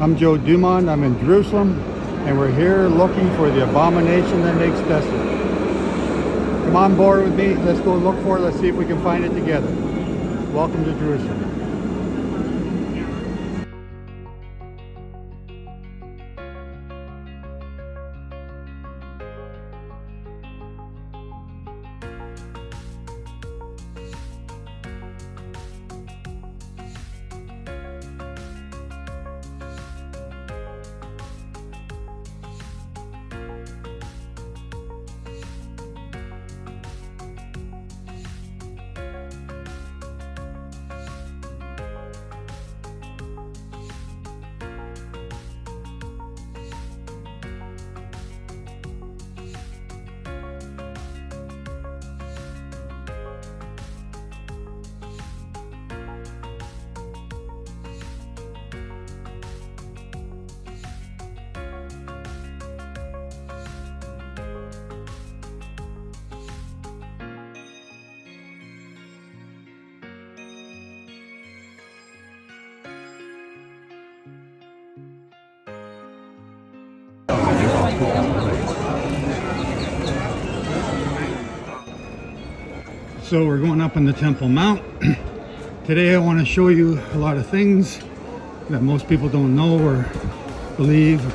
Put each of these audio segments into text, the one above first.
I'm Joe Dumont. I'm in Jerusalem, and we're here looking for the abomination that makes desolate. Come on board with me. Let's go look for it. Let's see if we can find it together. Welcome to Jerusalem. So we're going up on the Temple Mount. Today I want to show you a lot of things that most people don't know or believe.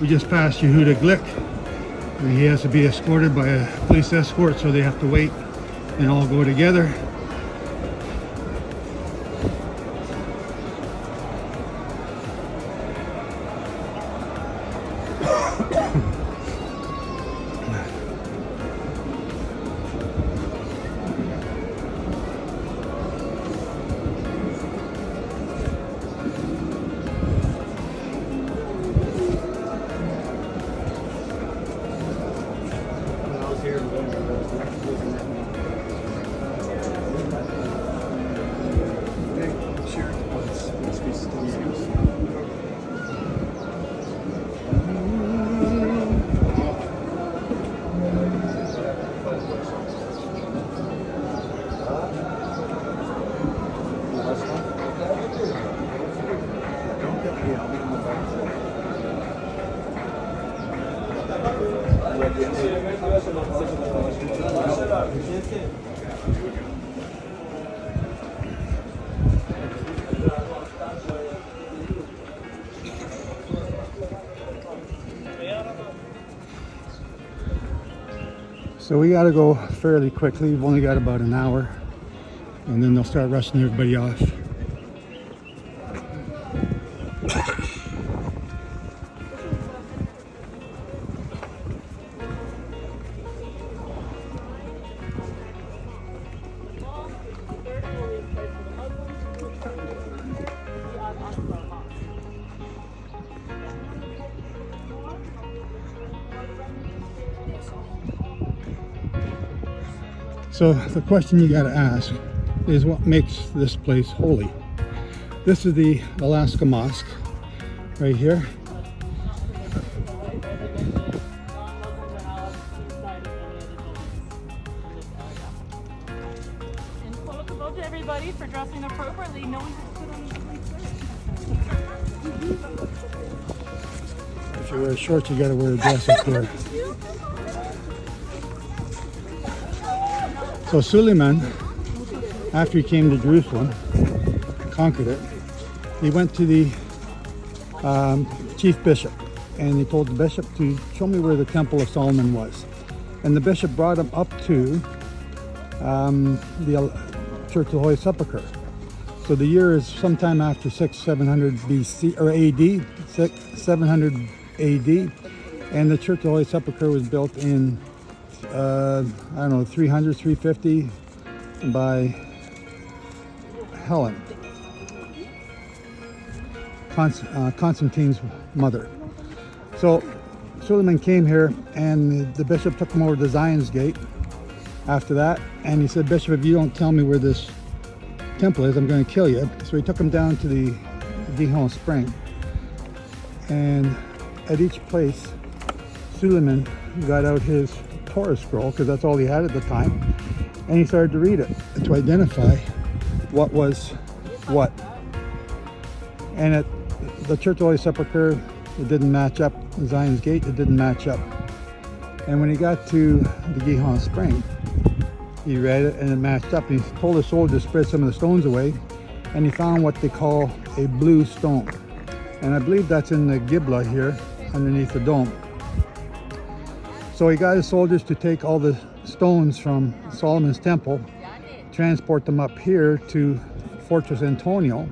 We just passed Yehuda Glick, and he has to be escorted by a police escort, so they have to wait and all go together. So we got to go fairly quickly. We've only got about an hour, and then they'll start rushing everybody off. So the question you got to ask is, what makes this place holy? This is the Aqsa Mosque right here. And quote to everybody for dressing appropriately. No one has put on the police shirt. If you wear shorts, you got to wear a dress up there. So Suleiman, after he came to Jerusalem, conquered it, he went to the chief bishop, and he told the bishop to show me where the Temple of Solomon was. And the bishop brought him up to the Church of the Holy Sepulchre. So the year is sometime after 700 BC or AD, 700 AD, and the Church of the Holy Sepulchre was built in I don't know, 300, 350 by Helen, Constantine's mother. So Suleiman came here, and the bishop took him over to Zion's Gate after that, and he said, "Bishop, if you don't tell me where this temple is, I'm going to kill you." So he took him down to the Gihon Spring, and at each place Suleiman got out his Torah scroll, because that's all he had at the time, and he started to read it to identify what was what. And at the Church of Holy Sepulchre, it didn't match up. Zion's Gate, it didn't match up. And when he got to the Gihon Spring, he read it and it matched up. And he told the soldiers to spread some of the stones away, and he found what they call a blue stone. And I believe that's in the Gibla here, underneath the dome. So he got his soldiers to take all the stones from Solomon's temple, transport them up here to Fortress Antonio,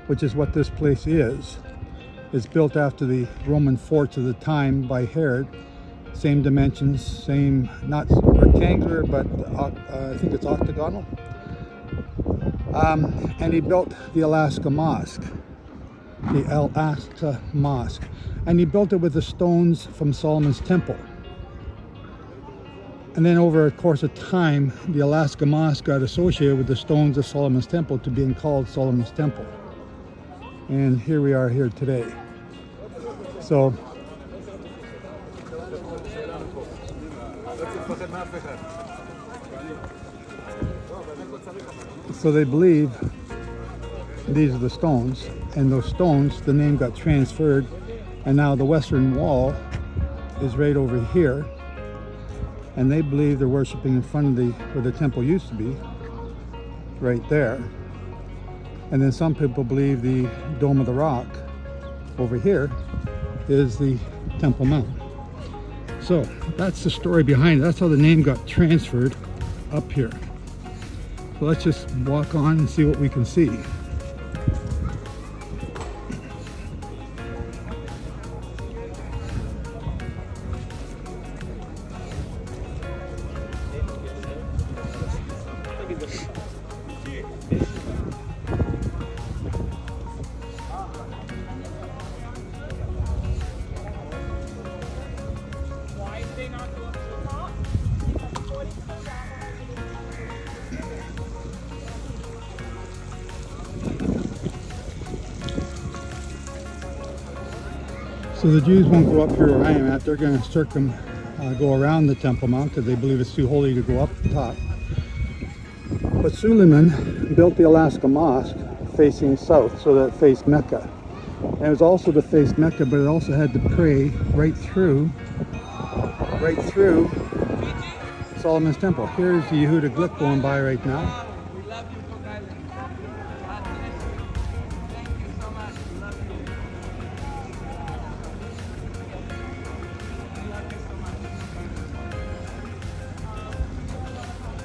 which is what this place is. It's built after the Roman forts of the time by Herod. Same dimensions, same, not rectangular, but I think it's octagonal. And he built the Aqsa Mosque, the Aqsa Mosque. And he built it with the stones from Solomon's temple. And then over a course of time, the Aqsa Mosque got associated with the stones of Solomon's temple to being called Solomon's temple. And here we are here today. So they believe these are the stones, and those stones, the name got transferred, and now the western wall is right over here, and they believe they're worshiping in front of where the temple used to be, right there. And then some people believe the Dome of the Rock over here is the Temple Mount. So that's the story behind it. That's how the name got transferred up here. So let's just walk on and see what we can see. So the Jews won't go up here where I am at. They're going to go around the Temple Mount because they believe it's too holy to go up the top. But Suleiman built the Aqsa Mosque facing south so that it faced Mecca. And it was also to face Mecca, but it also had to pray right through Solomon's temple. Here's the Yehuda Glick going by right now.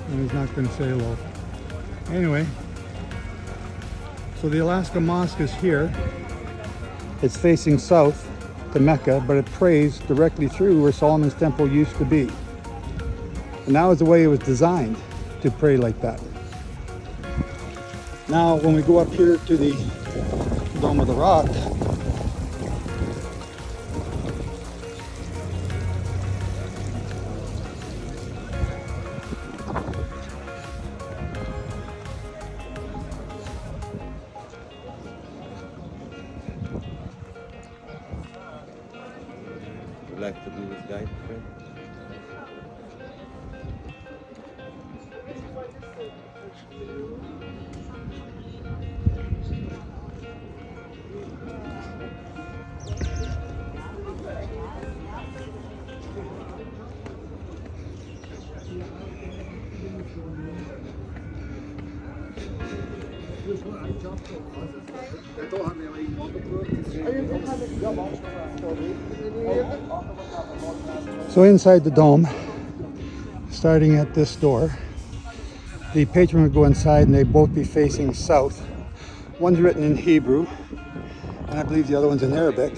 And he's not going to say hello. Anyway, so the Aqsa Mosque is here. It's facing south to Mecca, but it prays directly through where Solomon's temple used to be. And that was the way it was designed, to pray like that. Now, when we go up here to the Dome of the Rock, like to be with guide, friend? So inside the dome, starting at this door, the patron would go inside and they'd both be facing south. One's written in Hebrew, and I believe the other one's in Arabic.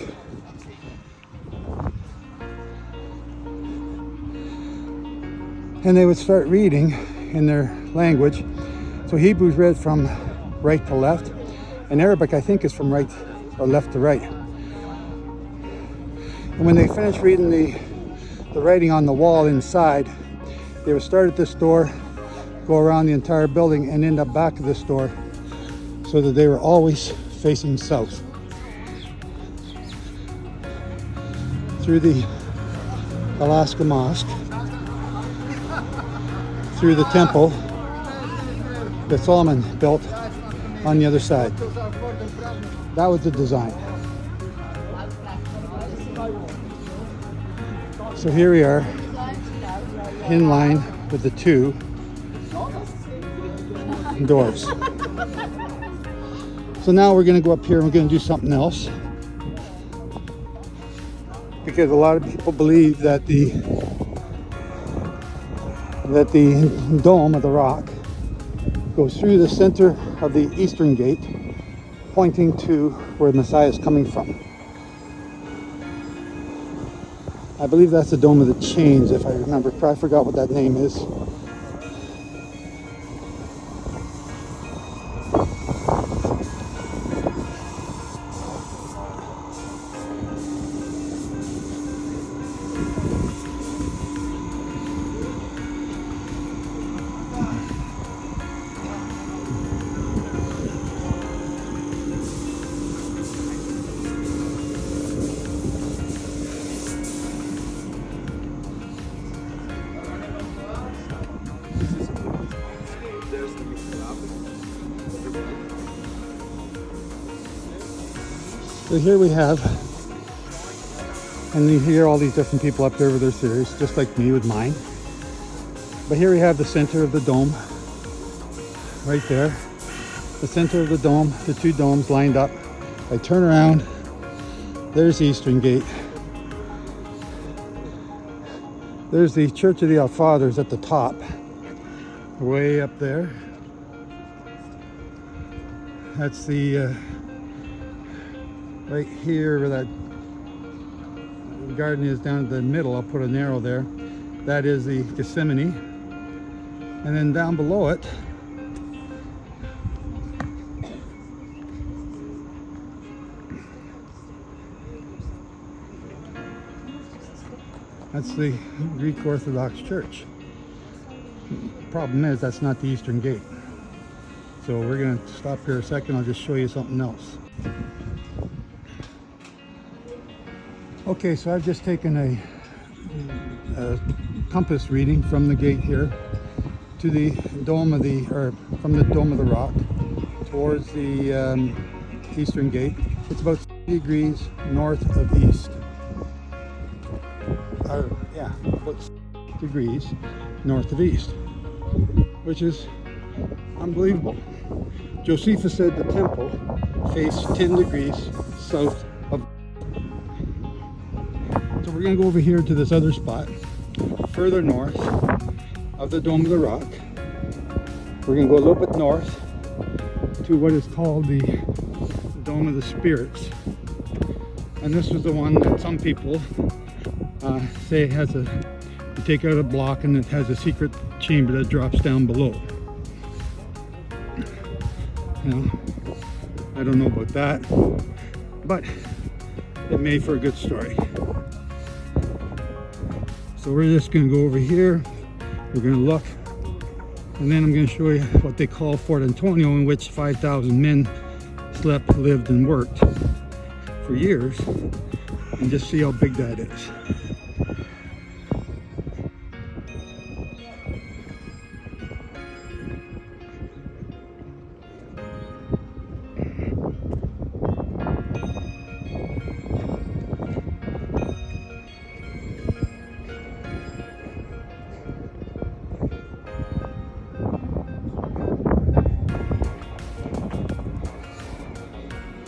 And they would start reading in their language. So Hebrew's read from right to left, and Arabic I think is from right or left to right. And when they finished reading the writing on the wall inside, they would start at this door, go around the entire building, and end up back of this door, so that they were always facing south. Through the Aqsa Mosque, through the temple that Solomon built on the other side. That was the design. So here we are in line with the two doors. So now we're going to go up here and we're going to do something else, because a lot of people believe that the dome of the rock goes through the center of the eastern gate, pointing to where Messiah is coming from. I believe that's the Dome of the Chains, if I remember. I forgot what that name is. So here we have, and you hear all these different people up there with their series, just like me with mine. But here we have the center of the dome, right there. The center of the dome, the two domes lined up. I turn around, there's the Eastern Gate. There's the Church of the Our Fathers at the top, way up there. That's the right here where that garden is, down the middle. I'll put an arrow there. That is the Gethsemane. And then down below it, that's the Greek Orthodox Church. Problem is, that's not the Eastern Gate. So we're going to stop here a second. I'll just show you something else. Okay, so I've just taken a compass reading from the gate here to the dome of the, or from the Dome of the Rock towards the Eastern Gate. It's about 30 degrees north of east. Yeah, about 60 degrees north of east, which is unbelievable. Josephus said the temple faced 10 degrees south of. So we're going to go over here to this other spot, further north of the Dome of the Rock. We're going to go a little bit north to what is called the Dome of the Spirits. And this was the one that some people say it has a, you take out a block and it has a secret chamber that drops down below. Now, I don't know about that, but it made for a good story. So we're just going to go over here, we're going to look, and then I'm going to show you what they call Fort Antonio, in which 5,000 men slept, lived, and worked for years, and just see how big that is.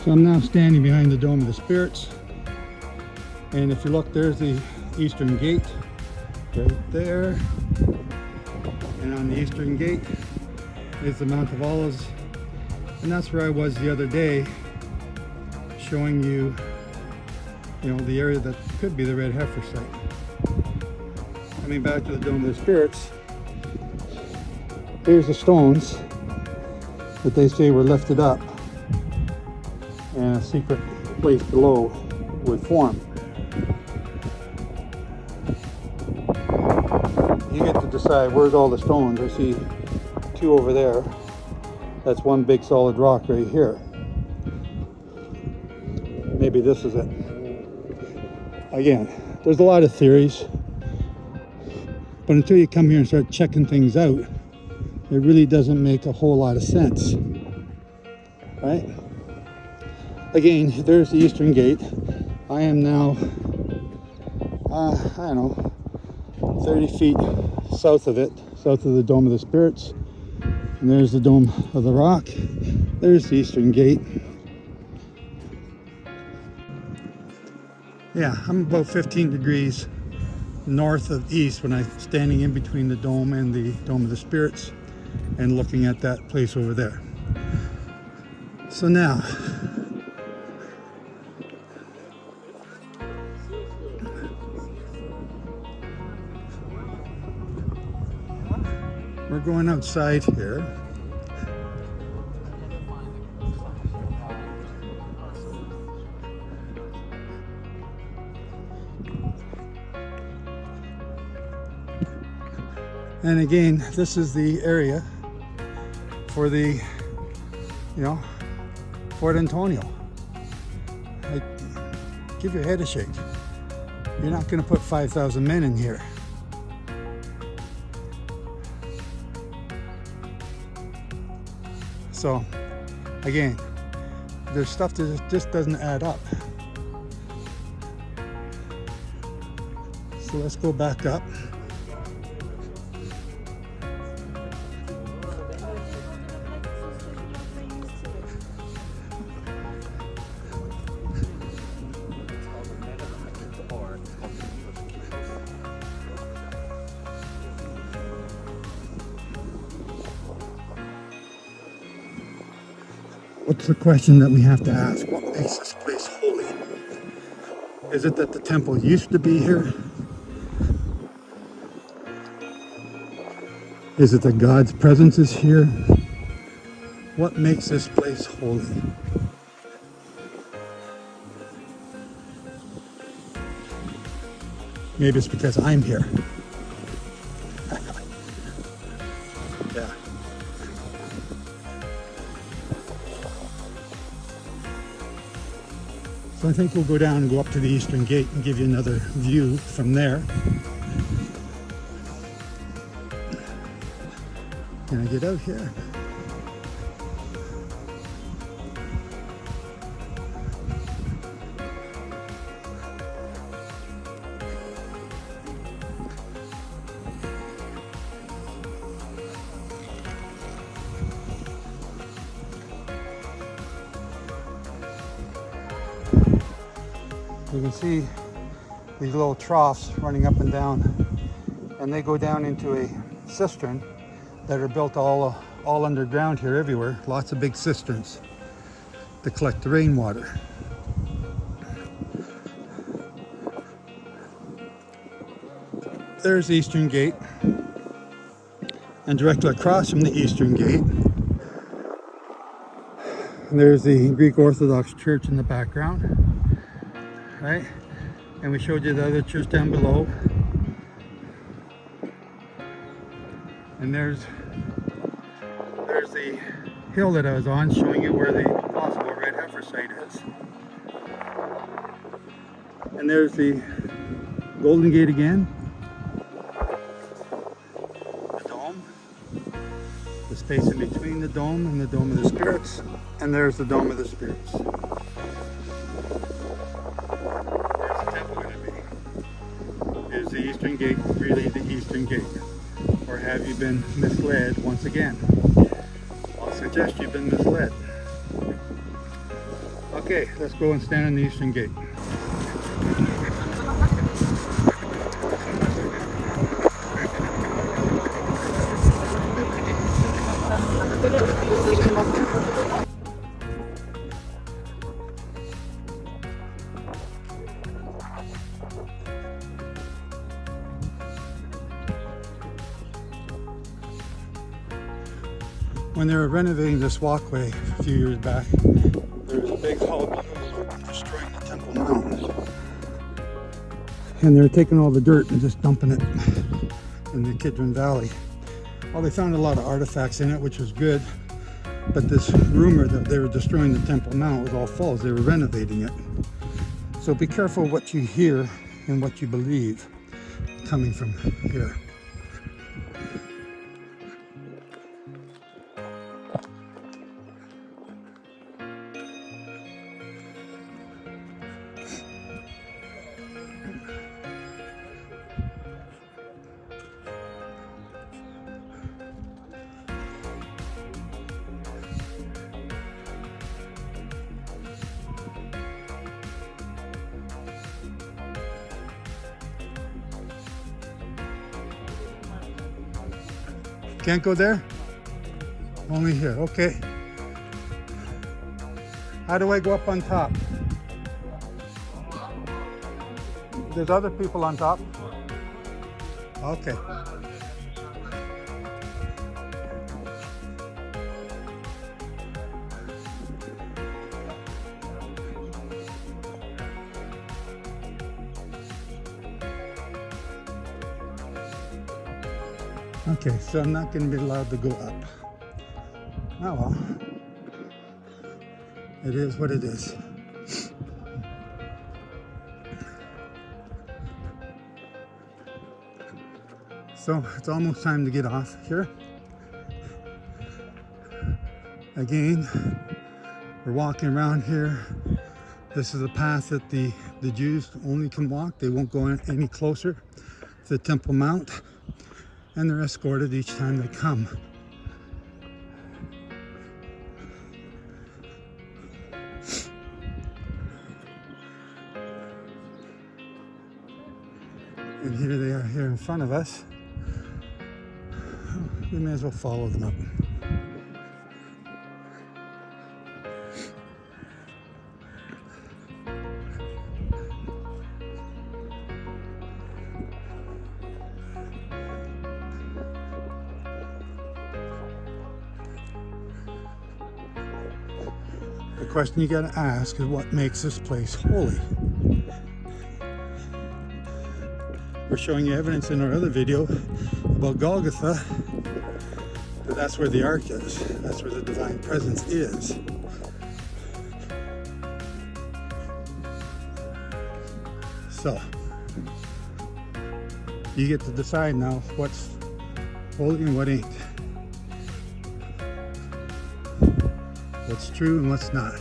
So I'm now standing behind the Dome of the Spirits, and if you look, there's the Eastern Gate right there, and on the Eastern Gate is the Mount of Olives, and that's where I was the other day, showing you, the area that could be the red heifer site. Coming back to the Dome of the Spirits, here's the stones that they say were lifted up, and a secret place below would form. You get to decide where's all the stones. I see two over there. That's one big solid rock right here. Maybe this is it. Again, there's a lot of theories, but until you come here and start checking things out, it really doesn't make a whole lot of sense. right? Again, there's the eastern gate. I am now, I don't know, 30 feet south of it, south of the Dome of the Spirits. And there's the Dome of the Rock. There's the eastern gate. Yeah, I'm about 15 degrees north of east when I'm standing in between the dome and the Dome of the Spirits and looking at that place over there. So now, we're going outside here. And again, this is the area for the, Fort Antonio. Give your head a shake. You're not going to put 5,000 men in here. So, again, there's stuff that just doesn't add up. So let's go back up. What's the question that we have to ask? What makes this place holy? Is it that the temple used to be here? Is it that God's presence is here? What makes this place holy? Maybe it's because I'm here. Yeah. So I think we'll go down and go up to the eastern gate and give you another view from there. Can I get out here? You can see these little troughs running up and down, and they go down into a cistern that are built all underground here everywhere. Lots of big cisterns to collect the rainwater. There's the eastern gate, and directly across from the eastern gate, there's the Greek Orthodox Church in the background. Right? And we showed you the other church down below. And there's the hill that I was on, showing you where the possible red heifer site is. And there's the Golden Gate again. The dome. The space in between the dome and the Dome of the Spirits. And there's the Dome of the Spirits. Is the eastern gate really the eastern gate? Or have you been misled once again? I'll suggest you've been misled. Okay, let's go and stand on the eastern gate. When they were renovating this walkway a few years back, there was a big hullabaloo about destroying the Temple Mount. And they were taking all the dirt and just dumping it in the Kidron Valley. Well, they found a lot of artifacts in it, which was good. But this rumor that they were destroying the Temple Mount was all false. They were renovating it. So be careful what you hear and what you believe coming from here. Can't go there? Only here, okay. How do I go up on top? There's other people on top. Okay. Okay, so I'm not going to be allowed to go up. Oh well. It is what it is. So it's almost time to get off here. Again, we're walking around here. This is a path that the Jews only can walk. They won't go any closer to the Temple Mount. And they're escorted each time they come. And here they are here in front of us. We may as well follow them up. The question you gotta ask is what makes this place holy? We're showing you evidence in our other video about Golgotha that that's where the ark is. That's where the divine presence is. So, you get to decide now what's holy and what ain't. What's true and what's not.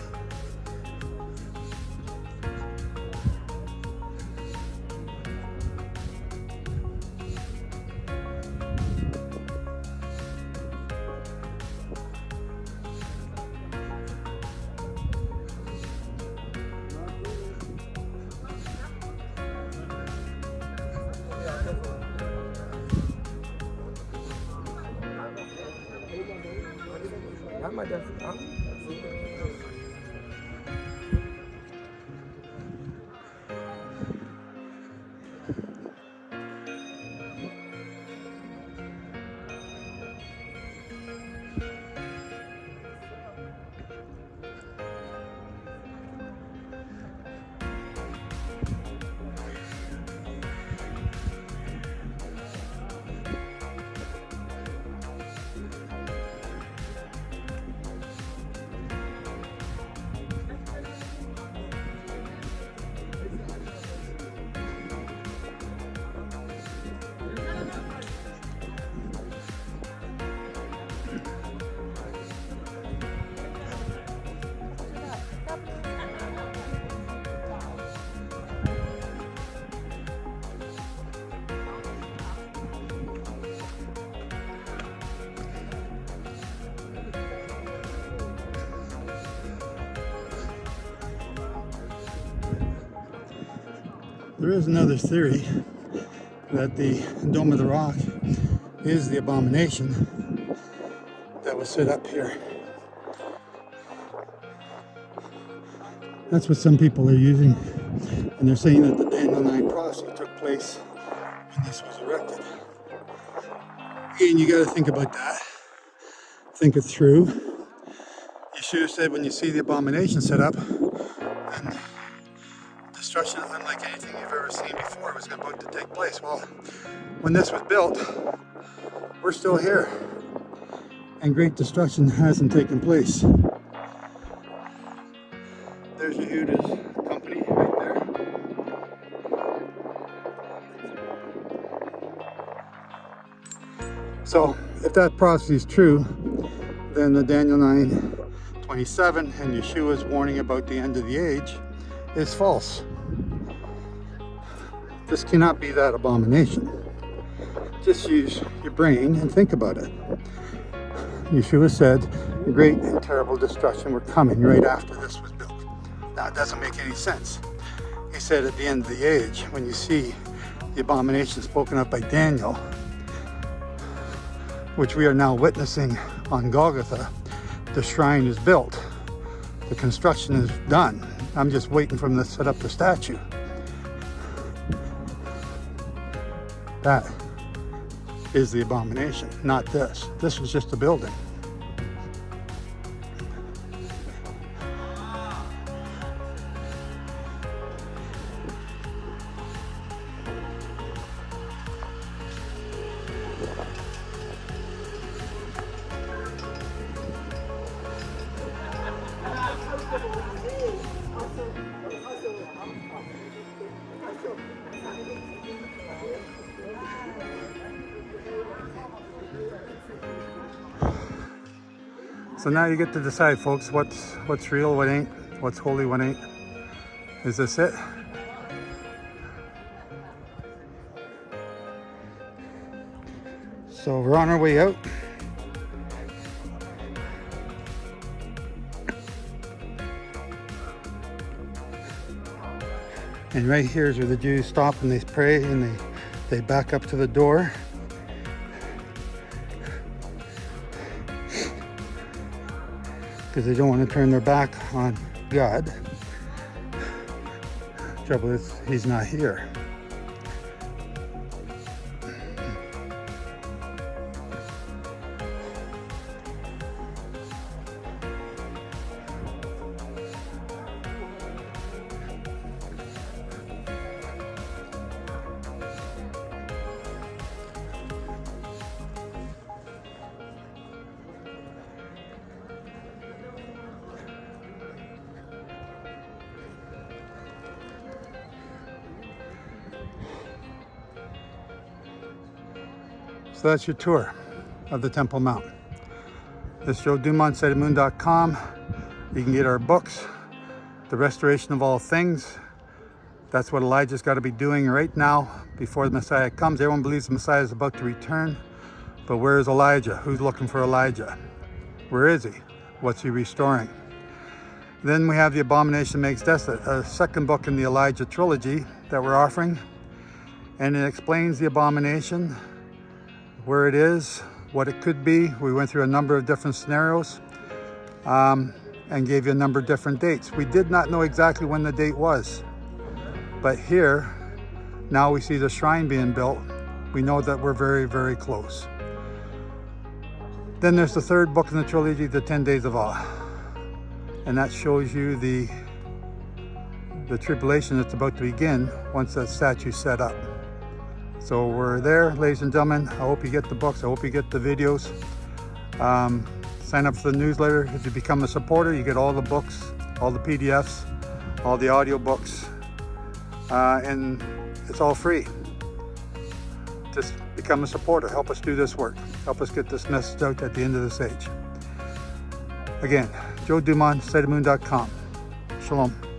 There is another theory that the Dome of the Rock is the abomination that was set up here. That's what some people are using, and they're saying that the Daniel 9 prophecy took place when this was erected. Again, you got to think about that. Think it through. Yeshua said when you see the abomination set up, and destruction unlike anything you've ever seen before was about to take place. Well, when this was built, we're still here, and great destruction hasn't taken place. There's Yehuda's company right there. So, if that prophecy is true, then the Daniel 9:27 and Yeshua's warning about the end of the age is false. This cannot be that abomination. Just use your brain and think about it. Yeshua said, great and terrible destruction were coming right after this was built. Now, it doesn't make any sense. He said at the end of the age, when you see the abomination spoken of by Daniel, which we are now witnessing on Golgotha, the shrine is built. The construction is done. I'm just waiting for them to set up the statue. That is the abomination, not this. This is just a building. So now you get to decide, folks, what's real, what ain't, what's holy, what ain't. Is this it? So we're on our way out. And right here is where the Jews stop and they pray and they back up to the door. Because they don't want to turn their back on God. Trouble is, he's not here. So that's your tour of the Temple Mount. This is Joe Dumont, siteofmoon.com. You can get our books, The Restoration of All Things. That's what Elijah's got to be doing right now before the Messiah comes. Everyone believes the Messiah is about to return. But where is Elijah? Who's looking for Elijah? Where is he? What's he restoring? Then we have The Abomination Makes Desolate, a second book in the Elijah trilogy that we're offering. And it explains the abomination, where it is, what it could be. We went through a number of different scenarios and gave you a number of different dates. We did not know exactly when the date was, but here, now we see the shrine being built. We know that we're very, very close. Then there's the third book in the trilogy, The 10 Days of Awe. And that shows you the tribulation that's about to begin once that statue's set up. So we're there, ladies and gentlemen. I hope you get the books. I hope you get the videos. Sign up for the newsletter. If you become a supporter, you get all the books, all the PDFs, all the audio books, and it's all free. Just become a supporter. Help us do this work. Help us get this message out at the end of this age. Again, Joe Dumont, siteofmoon.com. Shalom.